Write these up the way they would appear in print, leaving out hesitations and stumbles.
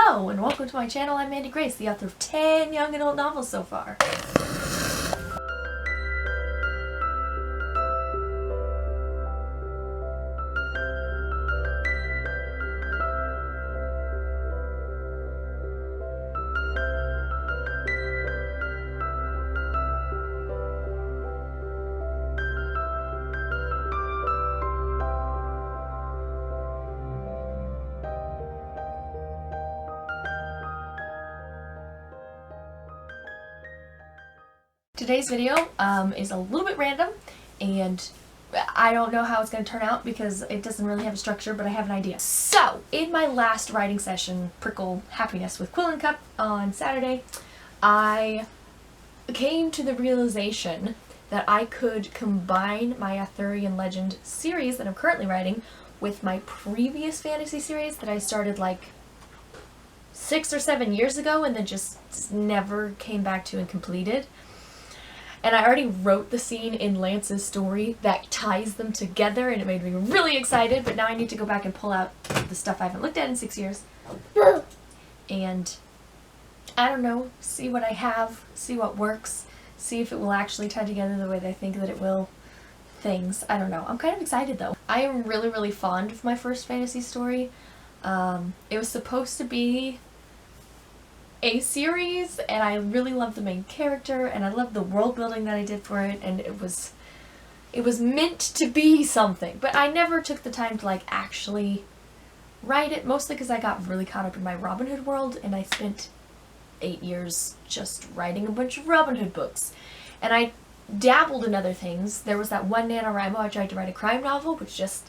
Hello and welcome to my channel. I'm Mandy Grace, the author of 10 young adult novels so far. Today's video is a little bit random, and I don't know how it's going to turn out because it doesn't really have a structure, but I have an idea. So, in my last writing session, Prickle Happiness with Quill and Cup on Saturday, I came to the realization that I could combine my Arthurian Legend series that I'm currently writing with my previous fantasy series that I started like 6 or 7 years ago and then just never came back to and completed. And I already wrote the scene in Lance's story that ties them together, and it made me really excited, but now I need to go back and pull out the stuff I haven't looked at in 6 years. And, I don't know, see what I have, see what works, see if it will actually tie together the way that I think that it will. Things. I don't know. I'm kind of excited though. I am really, really fond of my first fantasy story. It was supposed to be a series, and I really loved the main character, and I loved the world building that I did for it, and it was meant to be something, but I never took the time to like actually write it, mostly because I got really caught up in my Robin Hood world, and I spent 8 years just writing a bunch of Robin Hood books, and I dabbled in other things. There was that one NaNoWriMo I tried to write a crime novel, which just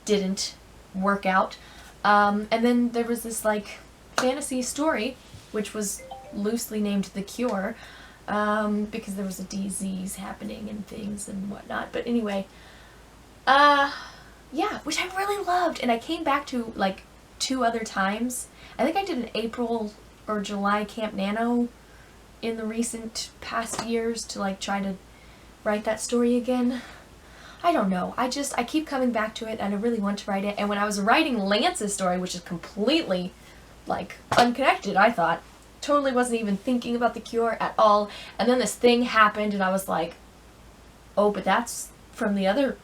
didn't work out, and then there was this like fantasy story which was loosely named The Cure, because there was a disease happening and things and whatnot. But anyway, yeah, which I really loved, and I came back to like 2 other times. I think I did an April or July Camp Nano in the recent past years to like try to write that story again. I don't know. I keep coming back to it, and I really want to write it. And when I was writing Lance's story, which is completely like unconnected, I thought, totally wasn't even thinking about The Cure at all, and then this thing happened and I was like, oh, but that's from the other,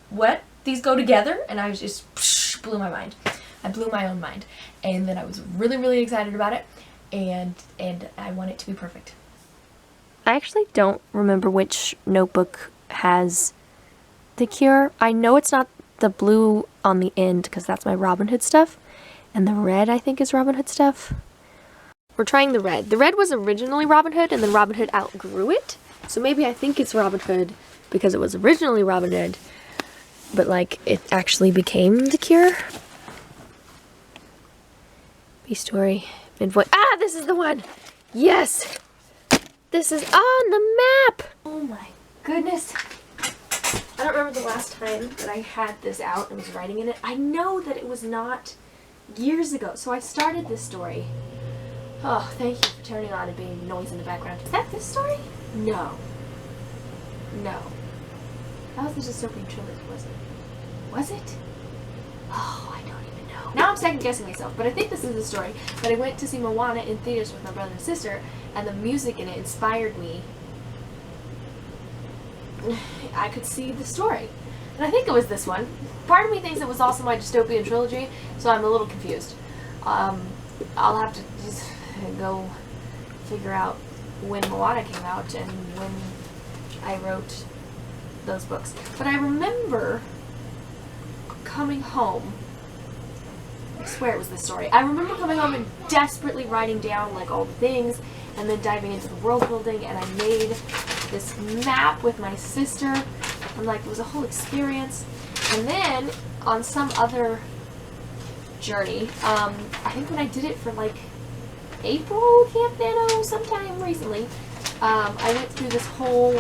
what, these go together? And I was just, blew my mind. I blew my own mind, and then I was really, really excited about it, and I want it to be perfect. I actually don't remember which notebook has The Cure. I know it's not the blue on the end because that's my Robin Hood stuff. And the red, I think, is Robin Hood stuff. We're trying the red. The red was originally Robin Hood, and then Robin Hood outgrew it. So maybe I think it's Robin Hood because it was originally Robin Hood, but like it actually became The Cure. B-story. Midvoice. Ah, this is the one! Yes! This is on the map! Oh my goodness. I don't remember the last time that I had this out and was writing in it. I know that it was not years ago. So I started this story. Oh, thank you for turning on and being noise in the background. Is that this story? No. No. That was the Dystopian Trilogy, wasn't it? Was it? Oh, I don't even know. Now I'm second guessing myself, but I think this is the story. But I went to see Moana in theaters with my brother and sister, and the music in it inspired me. I could see the story. And I think it was this one. Part of me thinks it was also my Dystopian Trilogy, so I'm a little confused. I'll have to just go figure out when Moana came out and when I wrote those books. But I remember coming home. I swear it was this story. I remember coming home and desperately writing down like all the things, and then diving into the world building, and I made this map with my sister, and like it was a whole experience. And then on some other journey, I think when I did it for like April Camp Nano sometime recently, I went through this whole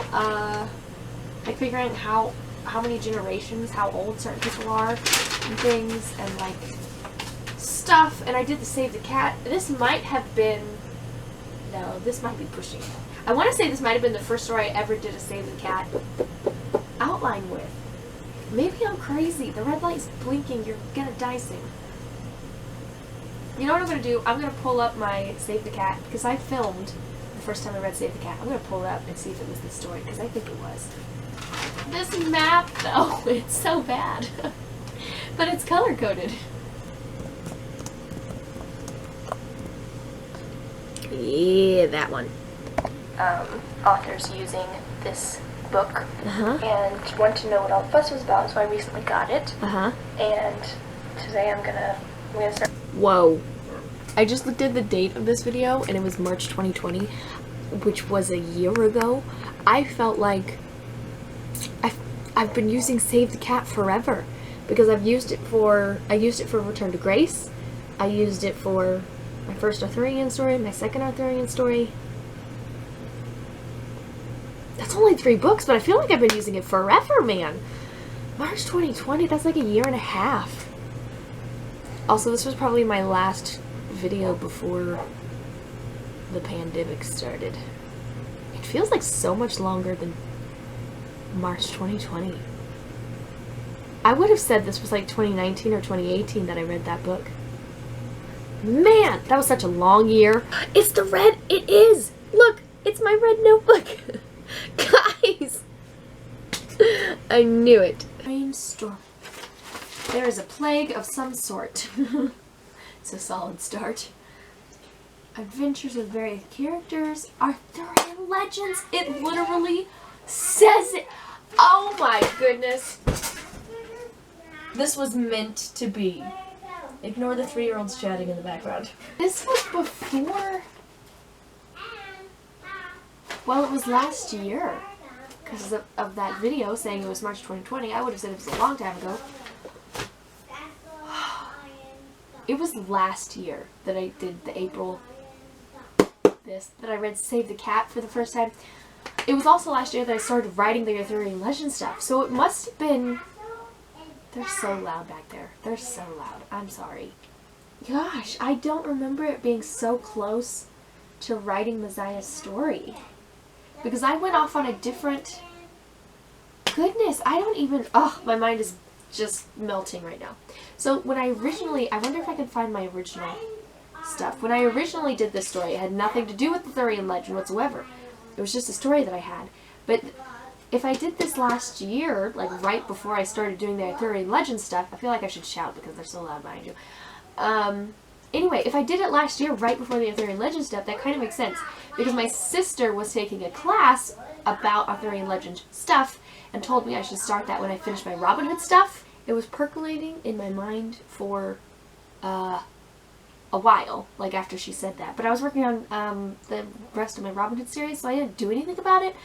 like figuring out how many generations, how old certain people are and things, and like stuff. And I did the Save the Cat. This might have been, no, this might be pushing it. I want to say this might have been the first story I ever did a Save the Cat outline with. Maybe I'm crazy. The red light's blinking. You're gonna die soon. You know what I'm going to do? I'm going to pull up my Save the Cat, because I filmed the first time I read Save the Cat. I'm going to pull it up and see if it was this story, because I think it was. This map, though, it's so bad. But it's color-coded. Yeah, that one. Authors using this book and want to know what all the fuss was about, so I recently got it. And today I'm gonna start. Whoa. I just looked at the date of this video and it was March 2020, which was a year ago. I felt like I've been using Save the Cat forever because I used it for Return to Grace. I used it for my first Arthurian story, my second Arthurian story. That's only 3 books, but I feel like I've been using it forever, man. March 2020, that's like a year and a half. Also, this was probably my last video before the pandemic started. It feels like so much longer than March 2020. I would have said this was like 2019 or 2018 that I read that book. Man, that was such a long year. It's the red, it is! Look, it's my red notebook. Guys! I knew it. Rainstorm. There is a plague of some sort. It's a solid start. Adventures with various characters. Arthurian Legends. It literally says it. Oh my goodness. This was meant to be. Ignore the 3-year-olds chatting in the background. This was before... Well, it was last year. Because of that video saying it was March 2020. I would have said it was a long time ago. It was last year that I did the April... that I read Save the Cat for the first time. It was also last year that I started writing the Arthurian Legend stuff. So it must have been... They're so loud back there. They're so loud. I'm sorry. Gosh, I don't remember it being so close to writing Messiah's story. Because I went off on a different... Goodness, I don't even... Oh, my mind is just melting right now. So when I originally... I wonder if I can find my original stuff. When I originally did this story, it had nothing to do with the Arthurian Legend whatsoever. It was just a story that I had. But if I did this last year, like right before I started doing the Arthurian Legend stuff, I feel like I should shout because they're so loud behind you. Anyway, if I did it last year right before the Arthurian Legend stuff, that kind of makes sense. Because my sister was taking a class about Arthurian Legend stuff and told me I should start that when I finished my Robin Hood stuff. It was percolating in my mind for a while, like after she said that. But I was working on the rest of my Robin Hood series, so I didn't do anything about it.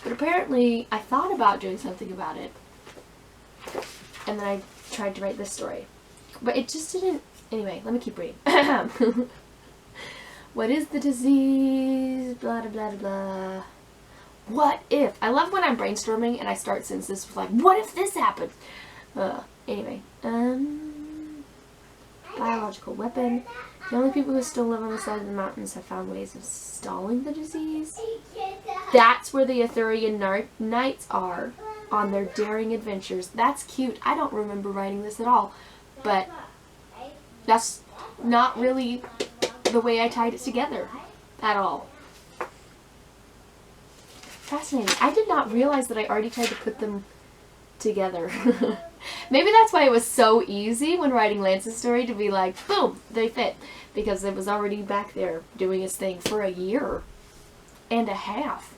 But apparently, I thought about doing something about it. And then I tried to write this story. But it just didn't... Anyway, let me keep reading. What is the disease? Blah, blah, blah, blah. What if? I love when I'm brainstorming and I start sentences with like, what if this happened? Anyway. Biological weapon. The only people who still live on the side of the mountains have found ways of stalling the disease. That's where the Arthurian knights are on their daring adventures. That's cute. I don't remember writing this at all. But that's not really the way I tied it together at all. Fascinating. I did not realize that I already tried to put them together. Maybe that's why it was so easy when writing Lance's story to be like, boom, they fit. Because it was already back there doing its thing for a year and a half.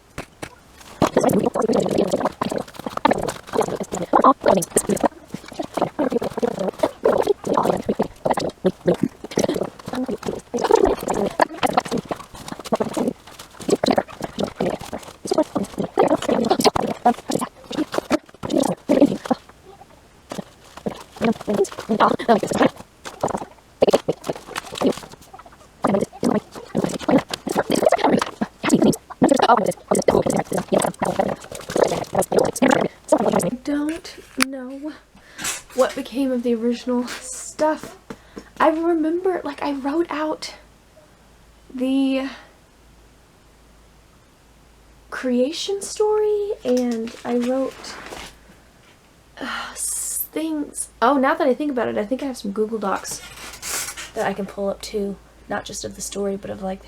I don't know what became of the original stuff. I remember, like, I wrote out the creation story and I wrote things. Oh, now that I think about it, I think I have some Google Docs that I can pull up too, not just of the story, but of like,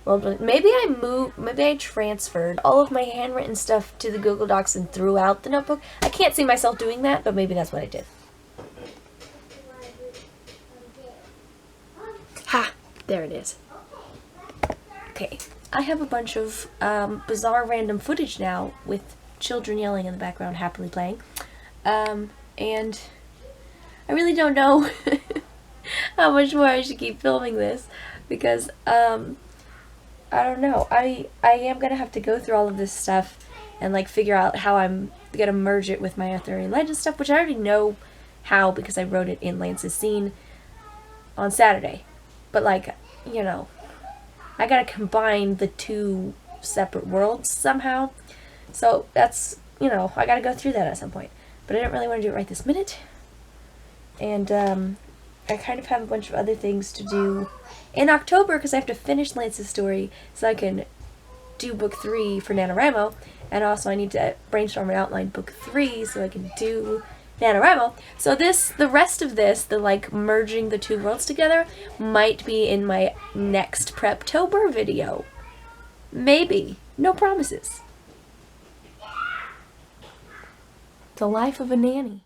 well, maybe I transferred all of my handwritten stuff to the Google Docs and threw out the notebook. I can't see myself doing that, but maybe that's what I did. Ha! There it is. Okay, I have a bunch of bizarre random footage now with children yelling in the background, happily playing. And I really don't know how much more I should keep filming this because, I don't know. I am going to have to go through all of this stuff and like figure out how I'm going to merge it with my Arthurian Legend stuff, which I already know how because I wrote it in Lance's scene on Saturday. But like, you know, I got to combine the two separate worlds somehow. So that's, you know, I got to go through that at some point. But I don't really want to do it right this minute. And I kind of have a bunch of other things to do in October because I have to finish Lance's story so I can do book 3 for NaNoWriMo. And also I need to brainstorm and outline book 3 so I can do NaNoWriMo. So the rest of this, the like merging the two worlds together, might be in my next Preptober video. Maybe. No promises. The life of a nanny.